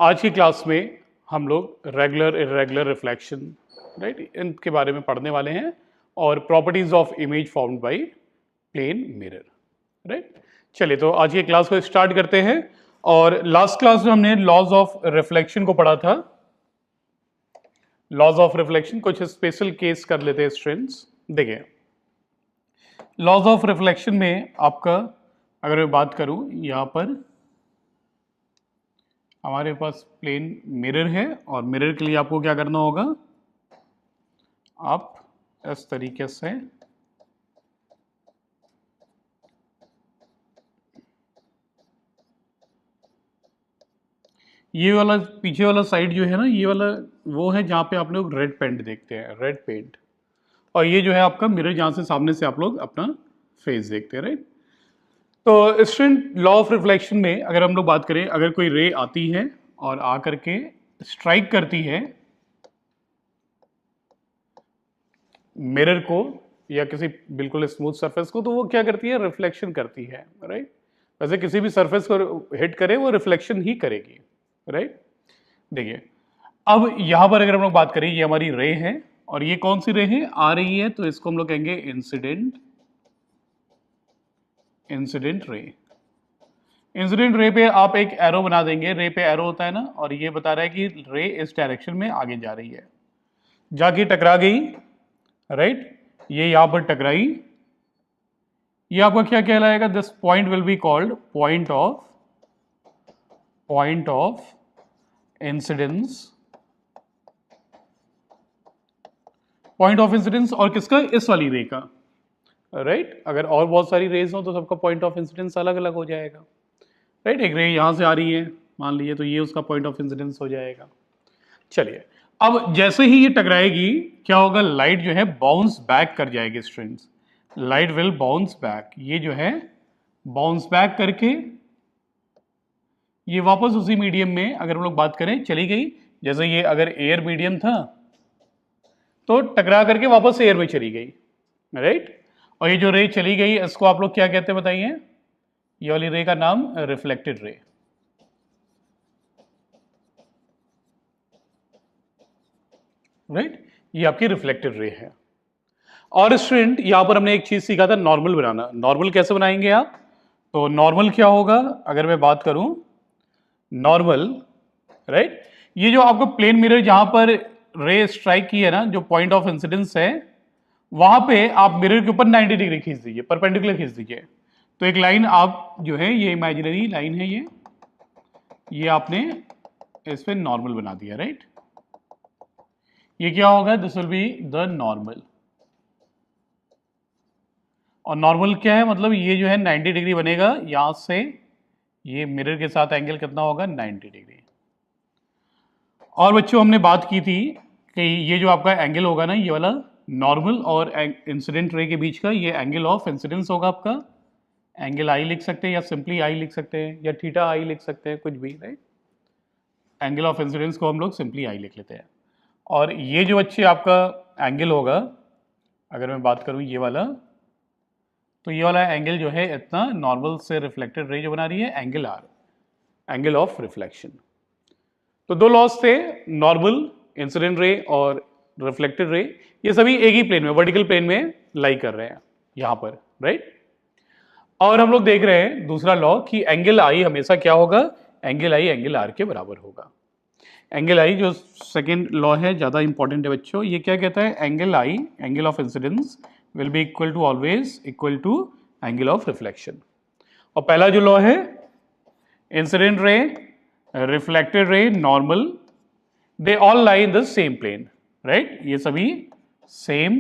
आज की क्लास में हम लोग रेगुलर इरेगुलर रिफ्लेक्शन राइट इनके बारे में पढ़ने वाले हैं और properties of image formed by plane mirror right. चलिए तो आज की क्लास को स्टार्ट करते हैं। और लास्ट क्लास में हमने लॉज ऑफ रिफ्लेक्शन को पढ़ा था। लॉज ऑफ रिफ्लेक्शन कुछ स्पेशल केस कर लेते हैं स्टूडेंट्स। देखिए लॉज ऑफ रिफ्लेक्शन में आपका अगर मैं बात करूं यहां पर हमारे पास प्लेन मिरर है और मिरर के लिए आपको क्या करना होगा, आप इस तरीके से ये वाला पीछे वाला साइड जो है ना, ये वाला वो है जहाँ पे आप लोग रेड पेंट देखते हैं, रेड पेंट। और ये जो है आपका मिरर जहाँ से सामने से आप लोग अपना फेस देखते हैं राइट। तो स्टूडेंट लॉ ऑफ रिफ्लेक्शन में अगर हम लोग बात करें, अगर कोई रे आती है और आकर के स्ट्राइक करती है मिरर को या किसी बिल्कुल स्मूथ सरफेस को, तो वो क्या करती है, रिफ्लेक्शन करती है राइट। वैसे किसी भी सरफेस को हिट करे वो रिफ्लेक्शन ही करेगी राइट। देखिए अब यहां पर अगर हम लोग बात करें, ये हमारी रे है और ये कौन सी रे है, आ रही है, तो इसको हम लोग कहेंगे इंसिडेंट रे। इंसिडेंट रे पे आप एक एरो बना देंगे, रे पे एरो होता है ना, और ये बता रहा है कि रे इस डायरेक्शन में आगे जा रही है, जाके टकरा गई राइट। ये यहां पर टकराई, ये आपका क्या कहलाएगा, this point will be called point of incidence. Point of incidence और किसका, इस वाली रे का राइट। अगर और बहुत सारी रेज हो तो सबका पॉइंट ऑफ इंसिडेंस अलग अलग हो जाएगा राइट। एक रे यहां से आ रही है मान लीजिए, तो ये उसका पॉइंट ऑफ इंसिडेंस हो जाएगा। चलिए अब जैसे ही ये टकराएगी क्या होगा, लाइट जो है बाउंस बैक कर जाएगी students, light will bounce back. ये जो है बाउंस बैक करके ये वापस उसी मीडियम में अगर हम लोग बात करें चली गई। जैसे ये अगर एयर मीडियम था तो टकरा करके वापस एयर में चली गई राइट। और ये जो रे चली गई इसको आप लोग क्या कहते हैं बताइए, ये वाली रे का नाम रिफ्लेक्टेड रे राइट। ये आपकी रिफ्लेक्टेड रे है। और स्टूडेंट यहां पर हमने एक चीज सीखा था, नॉर्मल बनाना। नॉर्मल कैसे बनाएंगे आप, तो नॉर्मल क्या होगा अगर मैं बात करूं नॉर्मल राइट, ये जो आपको प्लेन मिरर जहां पर रे स्ट्राइक की है ना, जो पॉइंट ऑफ इंसिडेंस है, वहां पे आप मिरर के ऊपर 90 डिग्री खींच दीजिए, परपेंडिकुलर खींच दीजिए। तो एक लाइन आप जो है, ये इमेजिनरी लाइन है, ये आपने इस पे नॉर्मल बना दिया राइट। ये क्या होगा, this will be the normal. और नॉर्मल क्या है, मतलब ये जो है 90 डिग्री बनेगा, यहां से ये मिरर के साथ एंगल कितना होगा, 90 डिग्री। और बच्चों हमने बात की थी कि ये जो आपका एंगल होगा ना, ये वाला नॉर्मल और इंसिडेंट रे के बीच का, ये एंगल ऑफ इंसिडेंस होगा आपका। एंगल आई लिख सकते हैं या सिंपली आई लिख सकते हैं या थीटा आई लिख सकते हैं, कुछ भी राइट। एंगल ऑफ इंसिडेंस को हम लोग सिंपली आई लिख लेते हैं। और ये जो बच्चे आपका एंगल होगा, अगर मैं बात करूं ये वाला, तो ये वाला एंगल जो है इतना नॉर्मल से रिफ्लेक्टेड रे जो बना रही है, angle R, angle of reflection. तो दो लॉस थे, नॉर्मल, इंसिडेंट रे और रिफ्लेक्टेड रे। ये सभी एक ही प्लेन में, वर्टिकल प्लेन में लाई कर रहे हैं यहां पर राइट। और हम लोग देख रहे हैं दूसरा लॉ कि एंगल आई हमेशा क्या होगा, एंगल आई एंगल आर के बराबर होगा। एंगल आई जो सेकेंड लॉ है, ज्यादा इंपॉर्टेंट है बच्चों। ये क्या कहता है, angle I, angle of incidence will be equal to always equal to angle of reflection. और पहला जो लॉ है, incident ray, reflected ray, normal, they all lie in the same plane right. ये सभी सेम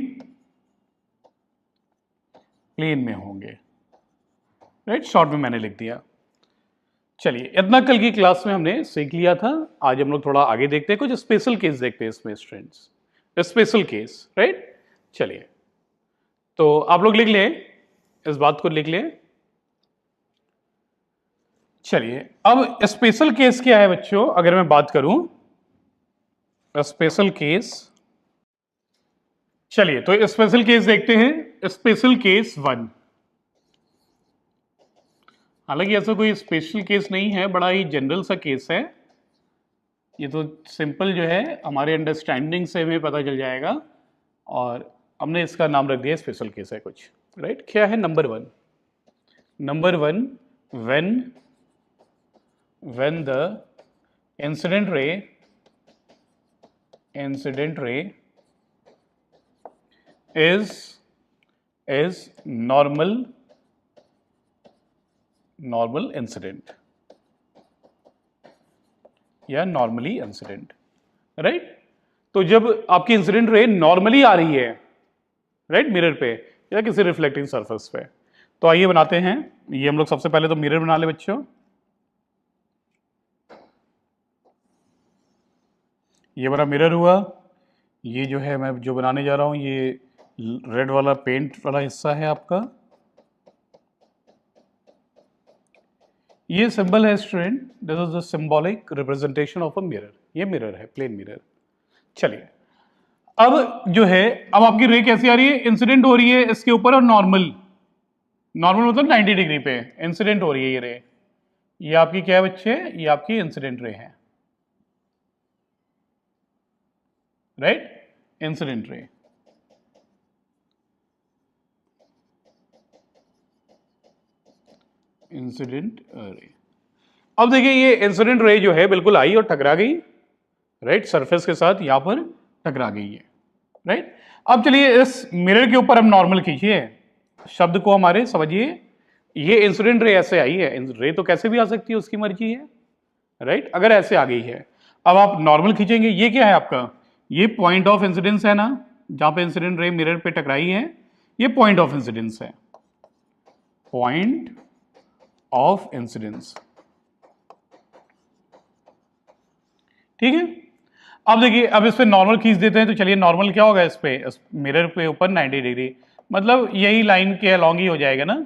प्लेन में होंगे right. Short में मैंने लिख दिया। चलिए इतना कल की क्लास में हमने सीख लिया था। आज हम लोग थोड़ा आगे देखते हैं, कुछ स्पेशल केस देखते हैं इसमें स्टूडेंट्स, स्पेशल केस राइट। चलिए तो आप लोग लिख लें, इस बात को लिख लें। चलिए अब स्पेशल केस क्या है बच्चों, अगर मैं बात करूं स्पेशल केस। चलिए तो स्पेशल केस देखते हैं। स्पेशल केस 1, हालांकि ऐसा कोई स्पेशल केस नहीं है, बड़ा ही जनरल सा केस है ये तो सिंपल जो है हमारे अंडरस्टैंडिंग से हमें पता चल जाएगा, और हमने इसका नाम रख दिया स्पेशल केस है कुछ, राइट। क्या है number one? Number one, when the incident ray is normal incident या नॉर्मली इंसिडेंट, राइट। तो जब आपकी इंसिडेंट रे नॉर्मली आ रही है, राइट, मिरर पे या किसी रिफ्लेक्टिंग सरफेस पे, तो आइए बनाते हैं। ये हम लोग सबसे पहले तो मिरर बना ले बच्चों। ये बड़ा मिरर हुआ। ये जो है मैं जो बनाने जा रहा हूं, ये रेड वाला पेंट वाला हिस्सा है आपका। ये सिंबल है student, this is the symbolic representation of a mirror. ये मिरर है, प्लेन मिरर। चलिए, अब जो है, अब आपकी रे कैसी आ रही है? इंसिडेंट हो रही है इसके ऊपर, और नॉर्मल मतलब 90 डिग्री पे इंसिडेंट हो रही है ये रे। ये आपकी क्या है बच्चे? ये आपकी इंसिडेंट रे है, right, incident ray. Incident ray. अब देखिए, ये इंसिडेंट रे जो है बिल्कुल आई और टकरा गई, राइट, सरफेस के साथ यहां पर टकरा गई है, राइट। अब चलिए इस मिरर के ऊपर हम नॉर्मल खींचिए, शब्द को हमारे समझिए। ये इंसिडेंट रे ऐसे आई है, रे तो कैसे भी आ सकती है, उसकी मर्जी है, राइट। अगर ऐसे आ गई है, अब आप नॉर्मल खींचेंगे। ये क्या है आपका? ये पॉइंट ऑफ इंसिडेंस है ना, जहां पे इंसिडेंट रे मिरर पे टकराई है, ये पॉइंट ऑफ इंसिडेंस है, पॉइंट ऑफ इंसिडेंस, ठीक है। अब देखिए, अब इस पे नॉर्मल खींच देते हैं, तो चलिए नॉर्मल क्या होगा इस पे, इस मिरर पे ऊपर 90 डिग्री, मतलब यही लाइन के अलॉन्ग ही हो जाएगा ना।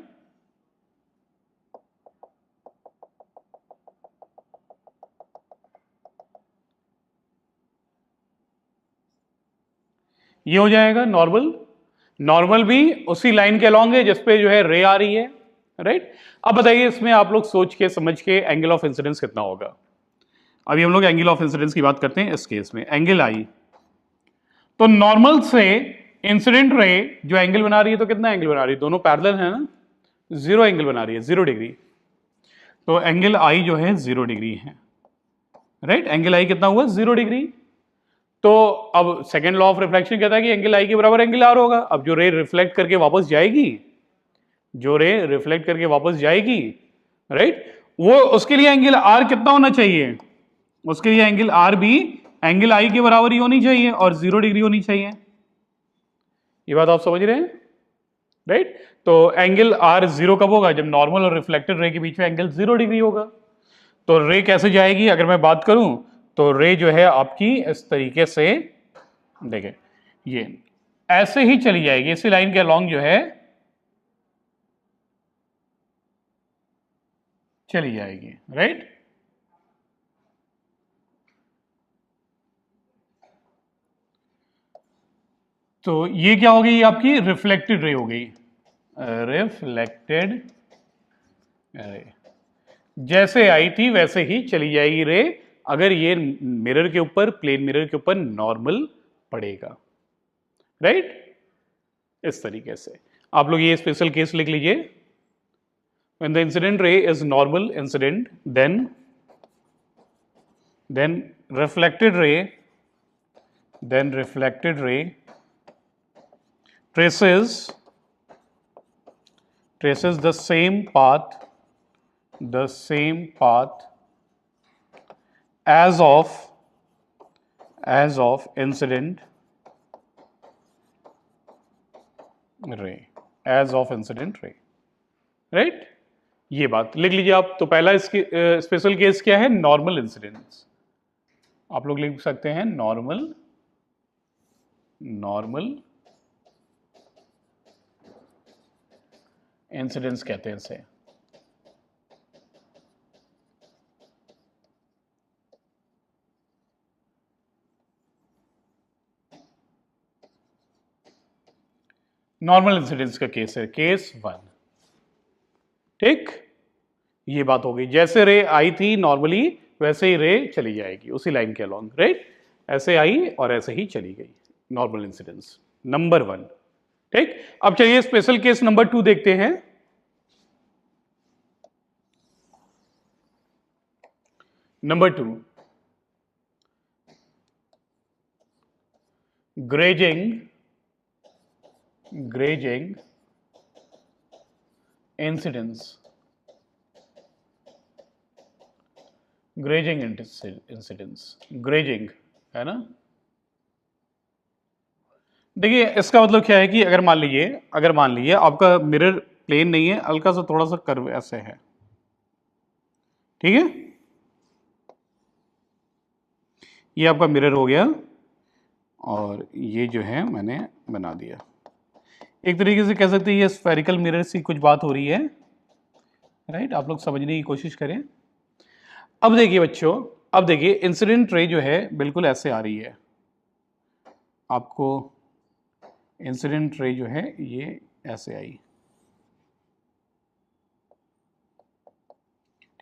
ये हो जाएगा नॉर्मल। नॉर्मल भी उसी लाइन के अलॉन्ग है जिसपे जो है रे आ रही है, राइट। अब बताइए इसमें आप लोग सोच के समझ के एंगल ऑफ इंसिडेंस कितना होगा। अभी हम लोग एंगल ऑफ इंसिडेंस की बात करते हैं। इस केस में एंगल आई, तो नॉर्मल से इंसिडेंट रे जो एंगल बना रही है, तो कितना एंगल बना रही है? दोनों पैरेलल है ना, 0 एंगल बना रही है, 0 डिग्री। तो एंगल आई जो है 0 डिग्री है, राइट। एंगल आई कितना हुआ? 0 डिग्री। तो अब सेकेंड लॉ ऑफ रिफ्लेक्शन कहता है कि एंगल आई के बराबर एंगल आर होगा। अब जो रे रिफ्लेक्ट करके वापस जाएगी, जो रे रिफ्लेक्ट करके वापस जाएगी, राइट, वो उसके लिए एंगल आर कितना होना चाहिए? उसके लिए एंगल आर भी एंगल आई के बराबर ही होनी चाहिए और 0 डिग्री होनी चाहिए। ये बात आप समझ रहे हैं, राइट। तो एंगल आर 0 कब होगा? जब नॉर्मल और रिफ्लेक्टेड रे के बीच में एंगल 0 डिग्री होगा। तो रे कैसे जाएगी अगर मैं बात करूं, तो रे जो है आपकी इस तरीके से, देखें, ये ऐसे ही चली जाएगी, इसी लाइन के अलॉन्ग जो है चली जाएगी, राइट। तो ये क्या हो गई? आपकी रिफ्लेक्टेड रे हो गई, रिफ्लेक्टेड रे। जैसे आई थी वैसे ही चली जाएगी रे, अगर ये मिरर के ऊपर, प्लेन मिरर के ऊपर नॉर्मल पड़ेगा, राइट। इस तरीके से आप लोग ये स्पेशल केस लिख लीजिए। When the incident ray is normal incident, then reflected ray traces the same path as of incident ray, right। ये बात लिख लीजिए आप। तो पहला इसकी स्पेशल केस क्या है? Normal incidence. आप लोग लिख सकते हैं नॉर्मल इंसिडेंस कहते हैं इसे। नॉर्मल इंसिडेंस का केस है केस 1, ठीक। ये बात हो गई, जैसे रे आई थी नॉर्मली वैसे ही रे चली जाएगी उसी लाइन के अलॉन्ग, राइट। ऐसे आई और ऐसे ही चली गई, नॉर्मल इंसिडेंस नंबर 1। ठीक, अब चलिए स्पेशल केस नंबर 2 देखते हैं। नंबर 2, grazing incidents, grazing है ना। देखिए इसका मतलब क्या है कि अगर मान लीजिए आपका मिरर प्लेन नहीं है, हल्का सा थोड़ा सा कर्व ऐसे है, ठीक है। ये आपका मिरर हो गया और ये जो है मैंने बना दिया। एक तरीके से कह सकते हैं ये स्फेरिकल मिरर से कुछ बात हो रही है, राइट। आप लोग समझने की कोशिश करें। अब देखिए बच्चों, अब देखिए इंसिडेंट रे जो है बिल्कुल ऐसे आ रही है, आपको इंसिडेंट रे जो है ये ऐसे आई,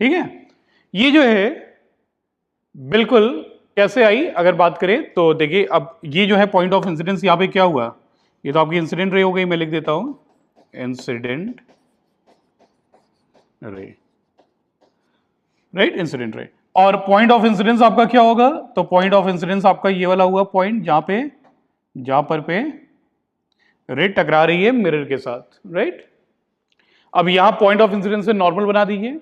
ठीक है। ये जो है बिल्कुल कैसे आई अगर बात करें तो देखिए, अब ये जो है पॉइंट ऑफ इंसिडेंस यहाँ पे क्या हुआ, ये तो आपकी इंसिडेंट रे हो गई, मैं लिख देता हूं incident ray, right, incident ray. और पॉइंट ऑफ इंसिडेंस आपका क्या होगा, तो पॉइंट ऑफ इंसिडेंस आपका ये वाला हुआ पॉइंट जहां पर रे टकरा रही है मिरर के साथ, राइट। अब यहां पॉइंट ऑफ इंसिडेंस से नॉर्मल बना दीजिए,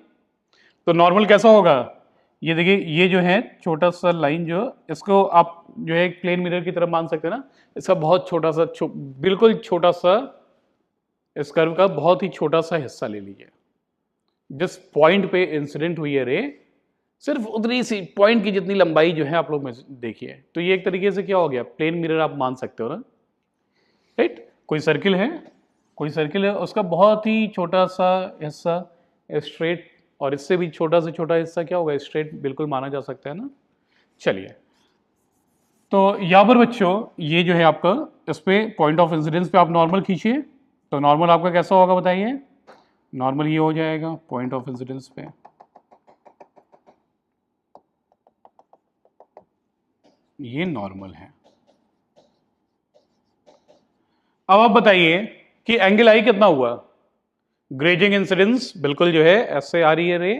तो नॉर्मल कैसा होगा, ये देखिए ये जो है छोटा सा लाइन, जो इसको आप जो है एक प्लेन मिरर की तरफ मान सकते हैं ना, इसका बहुत छोटा सा बिल्कुल छोटा सा इस कर्व का बहुत ही छोटा सा हिस्सा ले लीजिए। जिस पॉइंट पे इंसिडेंट हुई है रे, सिर्फ उतनी सी पॉइंट की जितनी लंबाई जो है आप लोग देखिए, तो ये एक तरीके से क्या हो गया, प्लेन मिरर आप मान सकते हो ना, राइट। कोई सर्किल है, उसका बहुत ही छोटा सा हिस्सा स्ट्रेट, और इससे भी छोटा से छोटा हिस्सा क्या होगा, स्ट्रेट बिल्कुल माना जा सकता है ना। चलिए, तो यहां पर बच्चों ये जो है आपका, इस पे पॉइंट ऑफ इंसिडेंस पे आप नॉर्मल खींचिए, तो नॉर्मल आपका कैसा होगा बताइए, नॉर्मल ये हो जाएगा पॉइंट ऑफ इंसिडेंस पे, ये नॉर्मल है। अब आप बताइए कि एंगल आई कितना हुआ, ग्रेजिंग इंसिडेंस बिल्कुल जो है ऐसे आ रही है रे,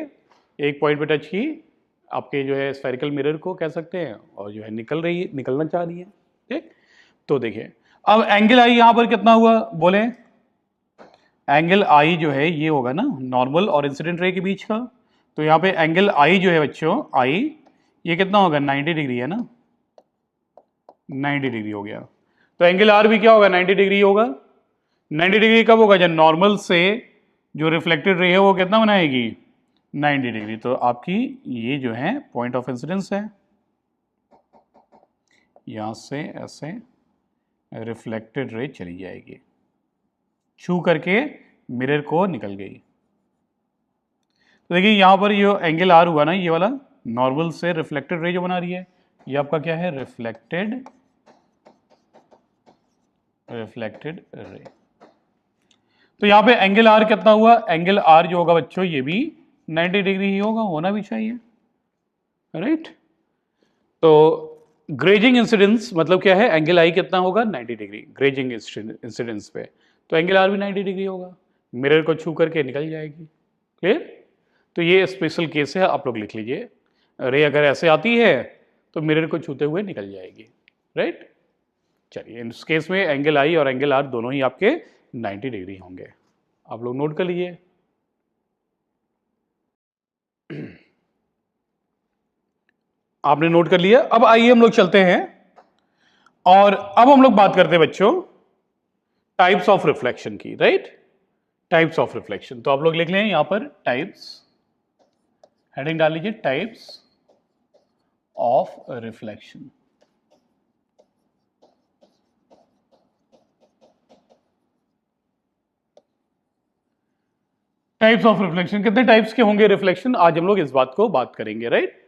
एक पॉइंट पे टच की आपके जो है स्फेरिकल मिरर को कह सकते हैं, और जो है निकलना चाह रही है, ठीक। तो देखिए अब एंगल आई यहां पर कितना हुआ, बोले एंगल आई जो है ये होगा ना नॉर्मल और इंसिडेंट रे के बीच का, तो यहाँ पे एंगल आई जो है बच्चों, आई ये कितना होगा, 90 डिग्री है ना, 90 डिग्री हो गया। तो एंगल आर भी क्या होगा, 90 डिग्री होगा। 90 डिग्री कब होगा, जब नॉर्मल से जो रिफ्लेक्टेड रे है वो कितना बनाएगी, 90 डिग्री। तो आपकी ये जो है पॉइंट ऑफ इंसिडेंस है, यहां से ऐसे रिफ्लेक्टेड रे चली जाएगी, छू करके मिरर को निकल गई। तो देखिए यहां पर ये एंगल आर हुआ ना, ये वाला नॉर्मल से रिफ्लेक्टेड रे जो बना रही है, ये आपका क्या है, रिफ्लेक्टेड रे। तो यहां पे एंगल आर कितना हुआ, एंगल आर जो होगा बच्चों ये भी 90 डिग्री ही होगा, होना भी चाहिए, राइट। तो ग्रेजिंग इंसिडेंस मतलब क्या है, एंगल आई कितना होगा, 90 डिग्री ग्रेजिंग इंसिडेंस पे, तो एंगल आर भी 90 डिग्री होगा, मिरर को छू करके निकल जाएगी, क्लियर। तो ये स्पेशल केस है, आप लोग लिख लीजिए, रे अगर ऐसे आती है तो मिरर को छूते हुए निकल जाएगी, राइट। चलिए इस केस में एंगल आई और एंगल आर दोनों ही आपके 90 डिग्री होंगे, आप लोग नोट कर लीजिए। आपने नोट कर लिया। अब आइए हम लोग चलते हैं और अब हम लोग बात करते हैं बच्चों टाइप्स ऑफ रिफ्लेक्शन की, राइट। टाइप्स ऑफ रिफ्लेक्शन, तो आप लोग लिख लें यहां पर टाइप्स, हेडिंग डाल लीजिए types of reflection. Types of reflection, कितने टाइप्स के होंगे रिफ्लेक्शन, आज हम लोग इस बात को बात करेंगे, राइट।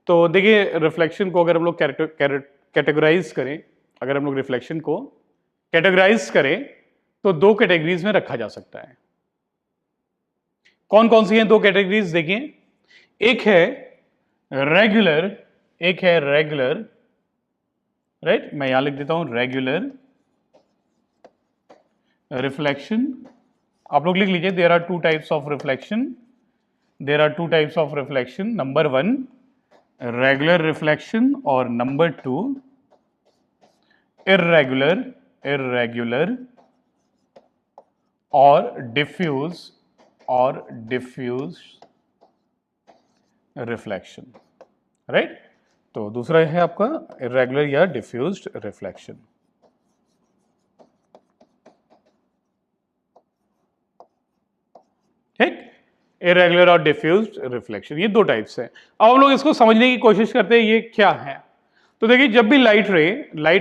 तो देखिए रिफ्लेक्शन को अगर हम लोग कैटेगराइज करें, अगर हम लोग रिफ्लेक्शन को कैटेगराइज करें तो दो कैटेगरीज में रखा जा सकता है। कौन कौन सी हैं दो कैटेगरीज, देखिए, एक है रेगुलर, एक है रेगुलर, राइट, मैं यहां लिख देता हूं रेगुलर रिफ्लेक्शन। आप लोग लिख लीजिए, there are two types of reflection, there are two types of reflection, number 1 regular reflection और नंबर 2 इर्रेगुलर, इर्रेगुलर और डिफ्यूज रिफ्लेक्शन, राइट। तो दूसरा है आपका इर्रेगुलर या डिफ्यूज्ड रिफ्लेक्शन। ठीक, इरेगुलर और डिफ्यूज्ड रिफ्लेक्शन, ये दो टाइप्स है। अब हम लोग इसको समझने की कोशिश करते हैं ये क्या है। तो देखिए, जब भी लाइट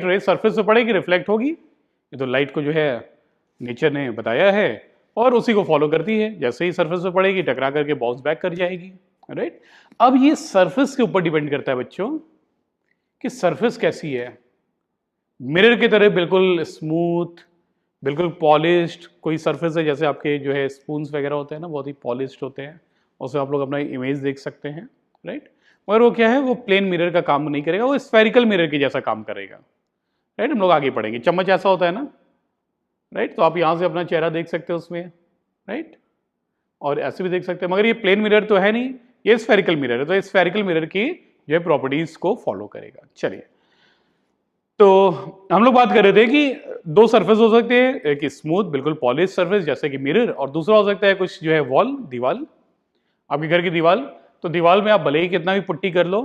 रे सरफेस पे पड़ेगी रिफ्लेक्ट होगी। ये तो लाइट को जो है नेचर ने बताया है और उसी को फॉलो करती है। जैसे ही सरफेस पे पड़ेगी टकरा करके बाउंस बैक कर जाएगी, राइट। अब ये सरफेस के ऊपर डिपेंड करता है बच्चों कि सरफेस कैसी है। मिरर की तरह बिल्कुल स्मूथ, बिल्कुल पॉलिश्ड कोई सरफेस है, जैसे आपके जो है स्पून्स वगैरह होते हैं ना, बहुत ही पॉलिश्ड होते हैं, उससे आप लोग अपना इमेज देख सकते हैं, राइट। मगर वो क्या है, वो प्लेन मिरर का काम नहीं करेगा, वो स्फेरिकल मिरर के जैसा काम करेगा, राइट। हम लोग आगे पढ़ेंगे। चम्मच ऐसा होता है ना, राइट, तो आप यहाँ से अपना चेहरा देख सकते हो उसमें, राइट, और ऐसे भी देख सकते हैं, मगर ये प्लेन मिरर तो है नहीं, ये स्फेरिकल मिरर है, तो स्फेरिकल मिरर की जो है प्रॉपर्टीज को फॉलो करेगा। चलिए, तो हम लोग बात कर रहे थे कि दो सरफेस हो सकते हैं, एक स्मूथ बिल्कुल पॉलिश सरफेस जैसे कि मिरर, और दूसरा हो सकता है कुछ जो है वॉल, दीवार, आपके घर की दीवार। तो दीवार में आप भले ही कितना भी पुट्टी कर लो,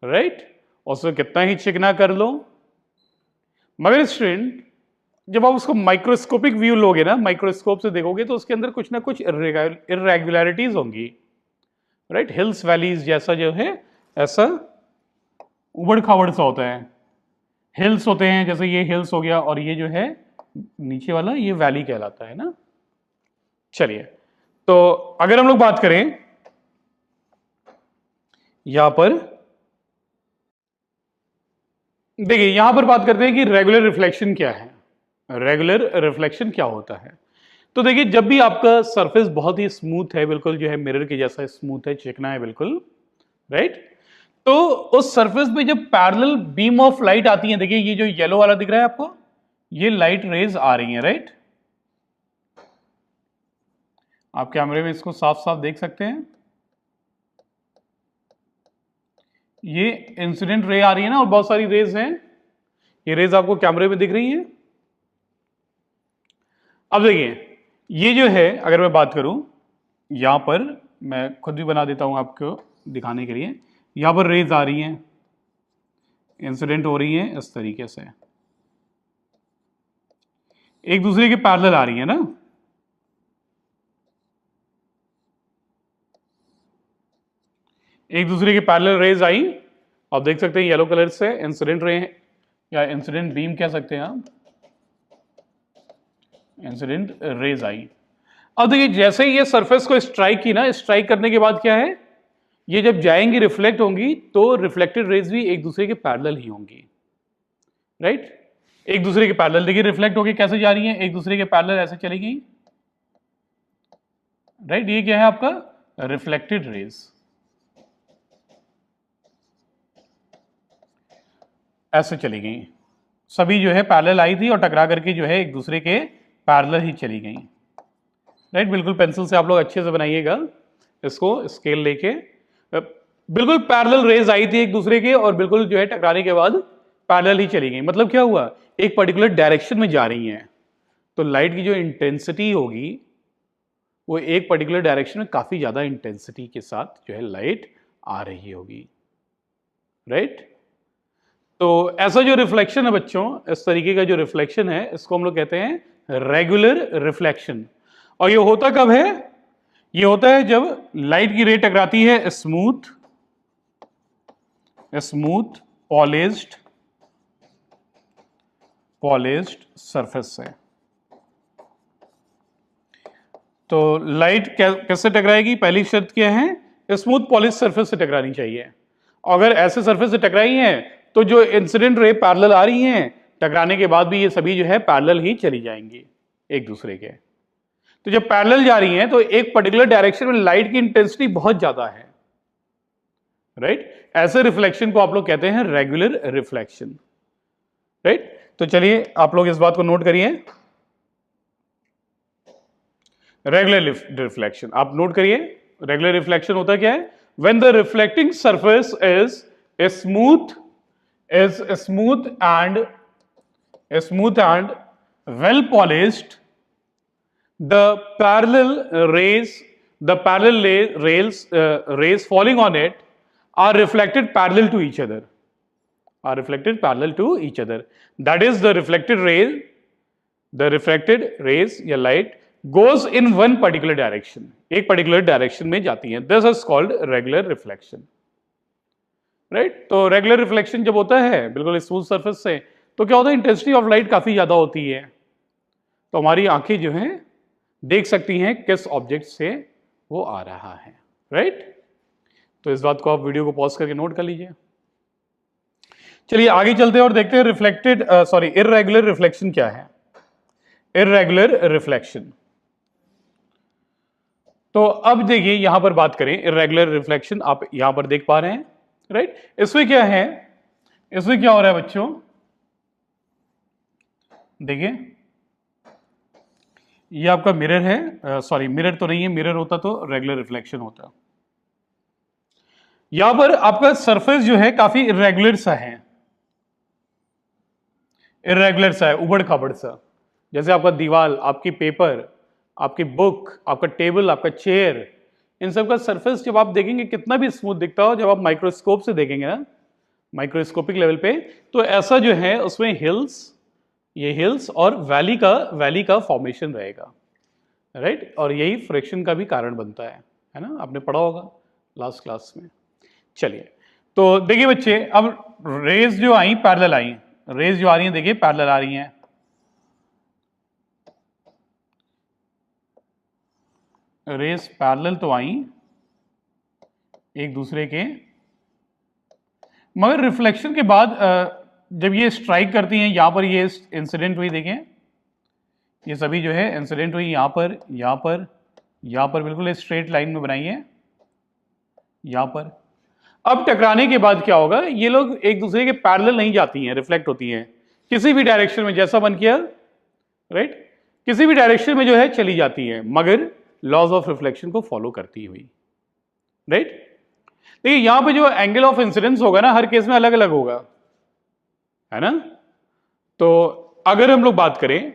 राइट, और उसमें कितना ही चिकना कर लो, मगर स्टूडेंट जब आप उसको माइक्रोस्कोपिक व्यू लोगे ना, माइक्रोस्कोप से देखोगे तो उसके अंदर कुछ ना कुछ इरेगुलरिटीज होंगी, राइट। हिल्स वैलीज जैसा जो है, ऐसा उबड़ खाबड़ सा होता है, हिल्स होते हैं, जैसे ये हिल्स हो गया, और ये जो है नीचे वाला ये वैली कहलाता है ना। चलिए, तो अगर हम लोग बात करें यहां पर, देखिए यहां पर बात करते हैं कि रेगुलर रिफ्लेक्शन क्या है, रेगुलर रिफ्लेक्शन क्या होता है। तो देखिए, जब भी आपका सरफेस बहुत ही स्मूथ है, बिल्कुल जो है मिरर के जैसा स्मूथ है, चिकना है बिल्कुल, राइट, तो उस सरफेस पे जब पैरेलल बीम ऑफ लाइट आती है, देखिए ये जो येलो वाला दिख रहा है आपको, ये लाइट रेज आ रही है, राइट। आप कैमरे में इसको साफ साफ देख सकते हैं, ये इंसिडेंट रे आ रही है ना, और बहुत सारी रेज हैं, ये रेज आपको कैमरे में दिख रही है। अब देखिए, ये जो है अगर मैं बात करूं, यहां पर मैं खुद भी बना देता हूं आपको दिखाने के लिए, यहां पर रेज आ रही हैं, इंसिडेंट हो रही हैं इस तरीके से, एक दूसरे के पैरेलल आ रही है ना। एक दूसरे के पैरेलल रेज आई, आप देख सकते हैं येलो कलर से इंसिडेंट रे या इंसिडेंट बीम कह सकते हैं आप, इंसिडेंट रेज आई। अब देखिए, जैसे ही ये सरफेस को स्ट्राइक की ना, स्ट्राइक करने के बाद क्या है, ये जब जाएंगी रिफ्लेक्ट होंगी, तो रिफ्लेक्टेड रेज भी एक दूसरे के पैरेलल ही होंगी, राइट। एक दूसरे के पैरेलल, देखिए रिफ्लेक्ट होके कैसे जा रही है, एक दूसरे के पैरेलल ऐसे चली गई, राइट। ये क्या है आपका रिफ्लेक्टेड रेज, ऐसे चली गई, सभी जो है पैरेलल आई थी और टकरा करके जो है एक दूसरे के पैरेलल ही चली गई, राइट। बिल्कुल पेंसिल से आप लोग अच्छे से बनाइएगा इसको, स्केल लेके, बिल्कुल पैरेलल रेज आई थी एक दूसरे के, और बिल्कुल जो है टकराने के बाद पैरेलल ही चली गई। मतलब क्या हुआ, एक पर्टिकुलर डायरेक्शन में जा रही हैं, तो लाइट की जो इंटेंसिटी होगी वो एक पर्टिकुलर डायरेक्शन में काफी ज्यादा इंटेंसिटी के साथ जो है लाइट आ रही होगी, राइट। तो ऐसा जो रिफ्लेक्शन है बच्चों, इस तरीके का जो रिफ्लेक्शन है, इसको हम लोग कहते हैं रेगुलर रिफ्लेक्शन। और ये होता कब है, ये होता है जब लाइट की रे टकराती है स्मूथ पॉलिश्ड सरफेस से। तो लाइट कैसे टकराएगी, पहली शर्त क्या है, स्मूथ पॉलिश सरफेस से टकरानी चाहिए। अगर ऐसे सरफेस से टकराई है तो जो इंसिडेंट रे पैरेलल आ रही हैं, टकराने के बाद भी ये सभी जो है पैरेलल ही चली जाएंगी एक दूसरे के। तो जब पैरेलल जा रही हैं तो एक पर्टिकुलर डायरेक्शन में लाइट की इंटेंसिटी बहुत ज्यादा है, राइट। ऐसे रिफ्लेक्शन को आप लोग कहते हैं रेगुलर रिफ्लेक्शन, राइट। तो चलिए आप लोग इस बात को नोट करिए, रेगुलर रिफ्लेक्शन आप नोट करिए। रेगुलर रिफ्लेक्शन होता क्या है? When the reflecting surface is smooth and well polished, the parallel rays falling on it are reflected parallel to each other. That is, the reflected rays या light goes in one particular direction, एक particular direction में जाती हैं. This is called regular reflection, right? तो regular reflection जब होता है बिल्कुल स्मूथ सरफेस से, तो क्या होता है? इंटेंसिटी ऑफ लाइट काफी ज्यादा होती है, तो हमारी आंखें जो हैं देख सकती हैं किस ऑब्जेक्ट से वो आ रहा है, राइट? तो इस बात को आप वीडियो को पॉज करके नोट कर लीजिए। चलिए आगे चलते हैं और देखते हैं इर्रेगुलर रिफ्लेक्शन क्या है। इर्रेगुलर रिफ्लेक्शन, तो अब देखिए यहां पर बात करें इर्रेगुलर रिफ्लेक्शन, आप यहां पर देख पा रहे हैं, राइट? इसमें क्या है, इसमें क्या हो रहा है बच्चों? देखिए ये आपका मिरर है, मिरर तो नहीं है, मिरर होता तो रेगुलर रिफ्लेक्शन होता। यहां पर आपका सरफेस जो है काफी इर्रेगुलर सा है, उबड़ खाबड़ सा, जैसे आपका दीवार, आपकी पेपर, आपकी बुक, आपका टेबल, आपका चेयर, इन सब का सरफेस जब आप देखेंगे कितना भी स्मूथ दिखता हो, जब आप माइक्रोस्कोप से देखेंगे ना, माइक्रोस्कोपिक लेवल पे, तो ऐसा जो है उसमें ये हिल्स और वैली का फॉर्मेशन रहेगा, राइट? और यही फ्रिक्शन का भी कारण बनता है ना, आपने पढ़ा होगा लास्ट क्लास में। चलिए तो देखिए बच्चे, अब रेज जो आई पैरेलल आई, रेज जो आ रही हैं देखिए पैरेलल आ रही हैं, रेज पैरेलल तो आई एक दूसरे के, मगर रिफ्लेक्शन के बाद जब ये स्ट्राइक करती हैं, यहां पर ये इंसिडेंट हुई, देखें ये सभी जो है इंसिडेंट हुई यहां पर बिल्कुल स्ट्रेट लाइन में बनाई है यहां पर। अब टकराने के बाद क्या होगा, ये लोग एक दूसरे के पैरेलल नहीं जाती हैं, रिफ्लेक्ट होती हैं किसी भी डायरेक्शन में, जैसा मन किया, राइट? किसी भी डायरेक्शन में जो है चली जाती हैं, मगर लॉज ऑफ रिफ्लेक्शन को फॉलो करती हुई, राइट? देखिए यहां पे जो एंगल ऑफ इंसिडेंस होगा ना, हर केस में अलग अलग होगा, है ना? तो अगर हम लोग बात करें,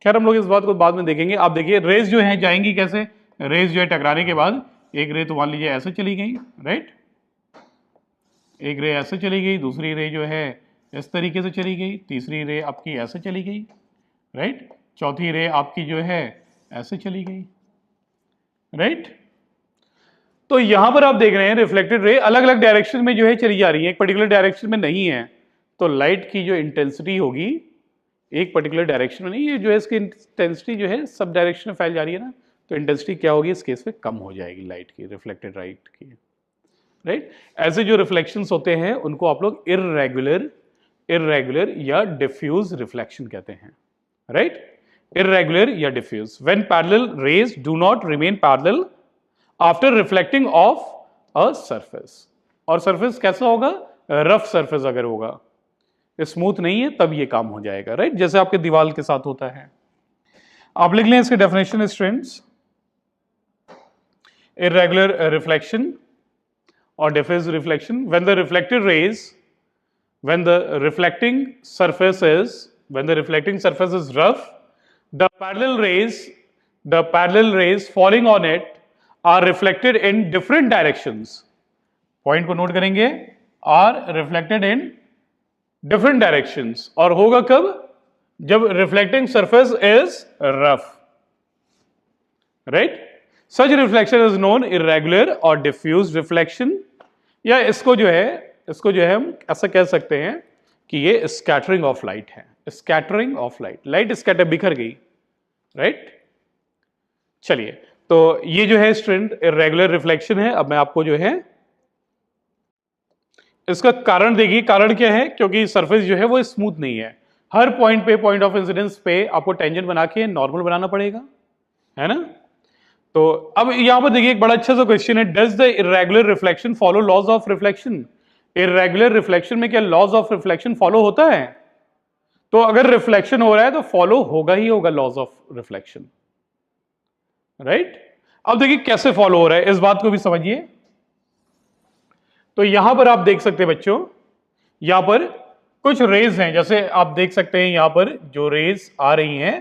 खैर हम लोग इस बात को बाद में देखेंगे। आप देखिए रेज जो है जाएंगी कैसे, रेज जो है टकराने के बाद, एक रे तो मान लीजिए ऐसे चली गई, राइट? एक रे ऐसे चली गई, दूसरी रे जो है इस तरीके से चली गई, तीसरी रे आपकी ऐसे चली गई, राइट? चौथी रे आपकी जो है ऐसे चली गई, राइट? तो यहां पर आप देख रहे हैं रिफ्लेक्टेड रे अलग अलग डायरेक्शन में जो है चली जा रही है, एक पर्टिकुलर डायरेक्शन में नहीं है, तो लाइट की जो इंटेंसिटी होगी एक पर्टिकुलर डायरेक्शन में नहीं, ये जो है इसकी इंटेंसिटी जो है सब डायरेक्शन में फैल जा रही है ना, तो इंटेंसिटी क्या होगी इस केस में, कम हो जाएगी लाइट की, रिफ्लेक्टेड लाइट की, राइट? ऐसे जो रिफ्लेक्शंस होते हैं उनको आप लोग इर्रेगुलर या डिफ्यूज रिफ्लेक्शन कहते हैं, राइट? इर्रेगुलर या diffuse, when parallel rays do not remain parallel after reflecting off a surface. और सरफेस कैसा होगा? रफ सरफेस अगर होगा, स्मूथ नहीं है, तब ये काम हो जाएगा, राइट? जैसे आपके दीवार के साथ होता है। आप लिख लें इसके डेफिनेशन स्टूडेंट्स, इर्रेगुलर रिफ्लेक्शन और diffuse reflection, when the reflecting surface is rough, the parallel rays falling on it are reflected in different directions. Point को नोट करेंगे, are reflected in different directions, और होगा कब? जब reflecting surface is rough, right? Such reflection is known irregular or diffuse reflection, या इसको जो है हम ऐसा कह सकते हैं कि ये स्कैटरिंग ऑफ लाइट है, स्कैटरिंग ऑफ लाइट स्कैटर, बिखर गई, राइट? चलिए तो ये जो है स्टूडेंट इर्रेगुलर रिफ्लेक्शन है। अब मैं आपको जो है इसका कारण देखिए, कारण क्या है, क्योंकि सरफेस जो है वो स्मूथ नहीं है, हर पॉइंट ऑफ इंसिडेंस पे आपको टेंजेंट बना के नॉर्मल बनाना पड़ेगा, है ना? तो अब यहां पर देखिए एक बड़ा अच्छा सा क्वेश्चन है, does the irregular reflection follow laws of reflection? Irregular reflection में क्या लॉज ऑफ रिफ्लेक्शन फॉलो होता है? तो अगर रिफ्लेक्शन हो रहा है तो फॉलो होगा ही होगा लॉज ऑफ रिफ्लेक्शन, राइट? अब देखिए कैसे फॉलो हो रहा है, इस बात को भी समझिए। तो यहां पर आप देख सकते हैं बच्चों, यहां पर कुछ रेज हैं, जैसे आप देख सकते हैं यहां पर जो रेज आ रही हैं,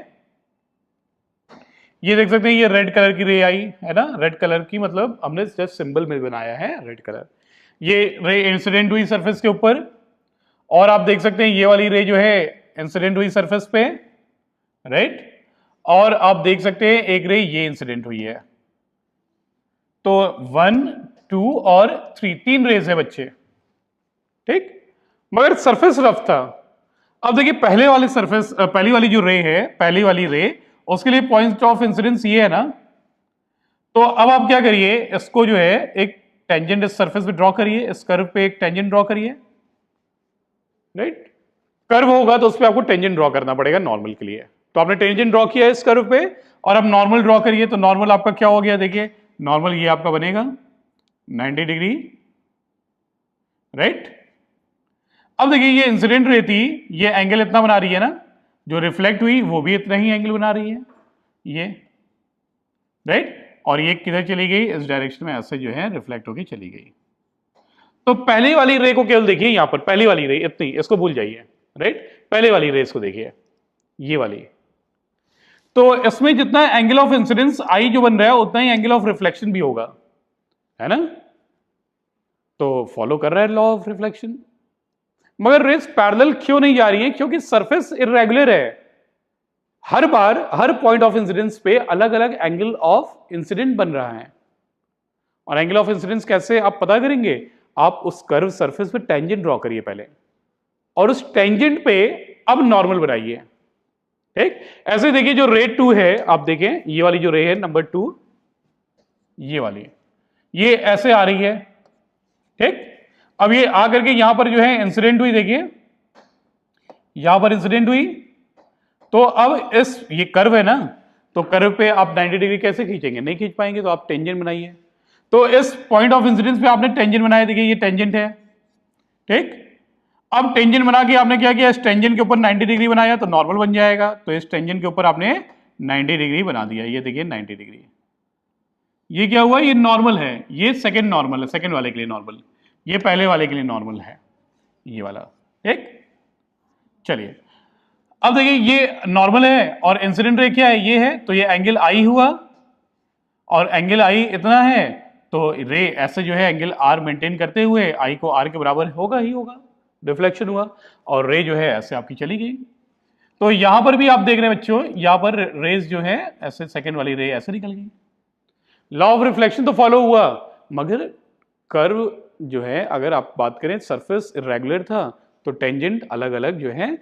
ये देख सकते हैं, ये रेड कलर की रे आई है ना, रेड कलर की, मतलब हमने जस्ट सिंबल में बनाया है रेड कलर। ये रे इंसिडेंट हुई सरफेस के ऊपर, और आप देख सकते हैं ये वाली रे जो है इंसिडेंट हुई सरफेस पे, राइट? और आप देख सकते हैं एक रे ये इंसिडेंट हुई है। तो 1, 2 और 3, 3 रेज है बच्चे, ठीक? मगर सरफेस रफ था। अब देखिए पहले वाले सरफेस, पहली वाली जो रे है, पहली वाली रे, उसके लिए पॉइंट ऑफ इंसिडेंस ये है ना। तो अब आप क्या करिए, इसको जो है एक टेंजेंट इस सरफेस पे ड्रॉ करिए, इस कर्व पे एक टेंजेंट ड्रॉ करिए, राइट? कर्व होगा तो उस पे आपको टेंजेंट ड्रॉ करना पड़ेगा नॉर्मल के लिए। तो आपने टेंजेंट ड्रॉ किया इस कर्व पे, और अब नॉर्मल ड्रॉ करिए। तो नॉर्मल आपका क्या हो गया, देखिए नॉर्मल ये आपका बनेगा 90 डिग्री, राइट? अब देखिए ये इंसिडेंट रे थी, ये एंगल इतना बना रही है ना, जो रिफ्लेक्ट हुई वो भी इतना ही एंगल बना रही है, ये, राइट? और ये किधर चली गई, इस डायरेक्शन में ऐसे जो है रिफ्लेक्ट होकर चली गई। तो पहली वाली रे को केवल देखिए, यहां पर पहली वाली रे इतनी, इसको भूल जाइए, राइट? पहले वाली रे को देखिए, ये वाली। तो इसमें जितना एंगल ऑफ इंसिडेंस आई जो बन रहा है, उतना ही एंगल ऑफ रिफ्लेक्शन भी होगा, है ना? तो फॉलो कर रहा है लॉ ऑफ रिफ्लेक्शन। मगर रेस पैरेलल क्यों नहीं जा रही है? क्योंकि सरफेस इर्रेगुलर है। हर बार हर पॉइंट ऑफ इंसिडेंस पे अलग अलग एंगल ऑफ इंसिडेंट बन रहा है। और एंगल ऑफ इंसिडेंस कैसे आप पता करेंगे? आप उस कर्व सरफेस पे टेंजेंट ड्रॉ करिए पहले, और उस टेंजेंट पे अब नॉर्मल बनाइए, ठीक? ऐसे देखिए जो रे 2 है, आप देखें ये वाली जो रे है नंबर 2, ये वाली, ये ऐसे आ रही है, ठीक? अब ये आकर के यहां पर जो है इंसिडेंट हुई, देखिए यहां पर इंसिडेंट हुई। तो अब इस ये कर्व है ना, तो कर्व पे आप 90 डिग्री कैसे खींचेंगे? नहीं खींच पाएंगे, तो आप टेंजेंट बनाइए। तो इस पॉइंट ऑफ इंसिडेंस पे आपने टेंजेंट बनाया, देखिए ये टेंजेंट है, ठीक? अब टेंजेंट बना के आपने क्या किया, इस टेंजेंट के ऊपर 90 डिग्री बनाया तो नॉर्मल बन जाएगा। तो इस टेंजेंट के ऊपर आपने 90 डिग्री बना दिया, ये देखिए 90 डिग्री। ये क्या हुआ, ये नॉर्मल है, ये सेकंड नॉर्मल है, सेकंड वाले के लिए नॉर्मल, ये पहले वाले के लिए नॉर्मल है, ये वाला, ठीक? चलिए अब देखिए ये नॉर्मल है और इंसिडेंट रे क्या है, ये है। तो ये एंगल आई हुआ, और एंगल आई इतना है, तो रे ऐसे जो है एंगल आर मेंटेन करते हुए आई को आर के बराबर होगा ही होगा, रिफ्लेक्शन हुआ, और रे जो है ऐसे आपकी चली गई। तो यहां पर भी आप देख रहे हैं बच्चों, यहां पर रेज जो है ऐसे सेकंड वाली रे ऐसे निकल गई। लॉ ऑफ रिफ्लेक्शन तो फॉलो हुआ, मगर कर्व जो है, अगर आप बात करें सरफेस इरेगुलर था, तो टेंजेंट अलग अलग जो है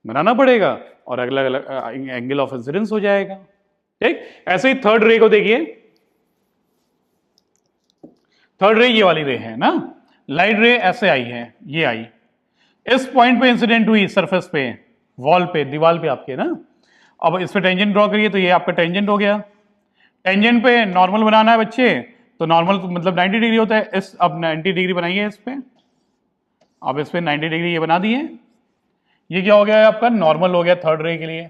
बनाना पड़ेगा, और अलग अलग एंगल ऑफ इंसिडेंस हो जाएगा, ठीक? ऐसे ही थर्ड रे को देखिए, थर्ड रे ये वाली रे है ना, लाइट रे ऐसे आई है, ये आई, इस पॉइंट पे इंसिडेंट हुई सरफेस पे, वॉल पे, दीवार पे आपके ना। अब इस पे टेंजेंट ड्रॉ करिए, तो ये आपका टेंजेंट हो गया। टेंजेंट पे नॉर्मल बनाना है बच्चे, तो नॉर्मल तो मतलब 90 डिग्री होता है। इस अब 90 डिग्री बनाइए इस पे, अब इस पे 90 डिग्री ये बना दिए। ये क्या हो गया है आपका, नॉर्मल हो गया थर्ड रे के लिए,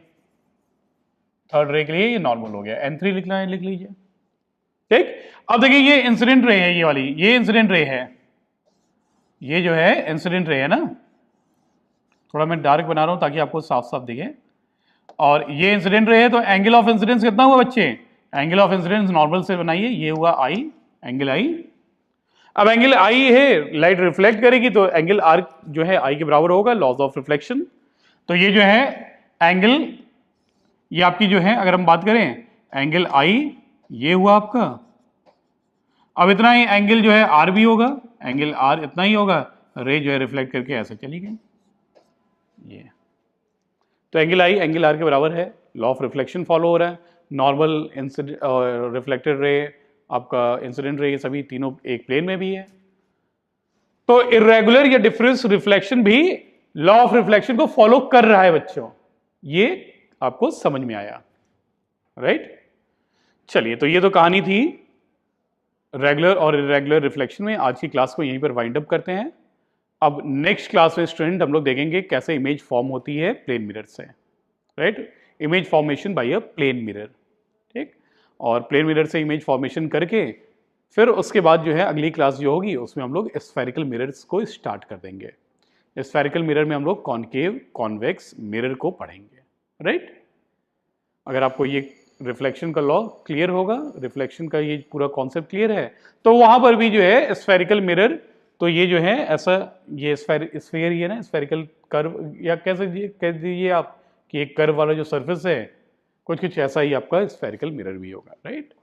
थर्ड रे के लिए ये नॉर्मल हो गया। N3 लिखना है, लिख लीजिए, ठीक? अब देखिए ये इंसिडेंट रे है, ये वाली, ये इंसिडेंट रे है, ये जो है इंसिडेंट रे है ना। थोड़ा मैं डार्क बना रहा हूं ताकि आपको साफ साफ दिखे। और ये इंसिडेंट रे है, तो एंगल ऑफ इंसिडेंस कितना हुआ बच्चे? एंगल ऑफ इंसिडेंस नॉर्मल से बनाइए, ये हुआ आई, एंगल आई। अब एंगल आई है, लाइट रिफ्लेक्ट करेगी, तो एंगल आर जो है आई के बराबर होगा, लॉज ऑफ रिफ्लेक्शन। तो ये जो है एंगल, ये आपकी जो है, अगर हम बात करें एंगल आई, ये हुआ आपका। अब इतना ही एंगल जो है आर भी होगा, एंगल आर इतना ही होगा, रे जो है रिफ्लेक्ट करके ऐसे चली गई, ये। तो एंगल आई एंगल आर के बराबर है, लॉ ऑफ रिफ्लेक्शन फॉलो हो रहा है। नॉर्मल, इंसिडेंट, रिफ्लेक्टेड रे, आपका इंसिडेंट रे, सभी तीनों एक प्लेन में भी है। तो इर्रेगुलर या डिफरेंस रिफ्लेक्शन भी लॉ ऑफ रिफ्लेक्शन को फॉलो कर रहा है बच्चों, ये आपको समझ में आया, राइट? चलिए, तो ये तो कहानी थी रेगुलर और इरेगुलर रिफ्लेक्शन में। आज की क्लास को यहीं पर वाइंड अप करते हैं। अब नेक्स्ट क्लास में स्टूडेंट हम लोग देखेंगे कैसे इमेज फॉर्म होती है प्लेन मिरर से, right? Image formation by a plane mirror, ठीक? और प्लेन मिरर से इमेज फॉर्मेशन करके फिर उसके बाद जो है अगली क्लास जो होगी उसमें हम लोग स्फेरिकल मिरर्स को स्टार्ट कर देंगे। स्फेरिकल मिरर में हम लोग कॉनकेव कॉन्वेक्स मिरर को पढ़ेंगे, राइट? अगर आपको ये रिफ्लेक्शन का लॉ क्लियर होगा, रिफ्लेक्शन का ये पूरा कॉन्सेप्ट क्लियर है, तो वहां पर भी जो है स्फेरिकल मिरर, तो ये जो है ऐसा, ये स्फेयर ही है ना, स्फेरिकल कर्व, या कैसे कह दीजिए आप कि एक कर्व वाला जो सरफेस है, कुछ कुछ ऐसा ही आपका स्फेरिकल मिरर भी होगा, राइट?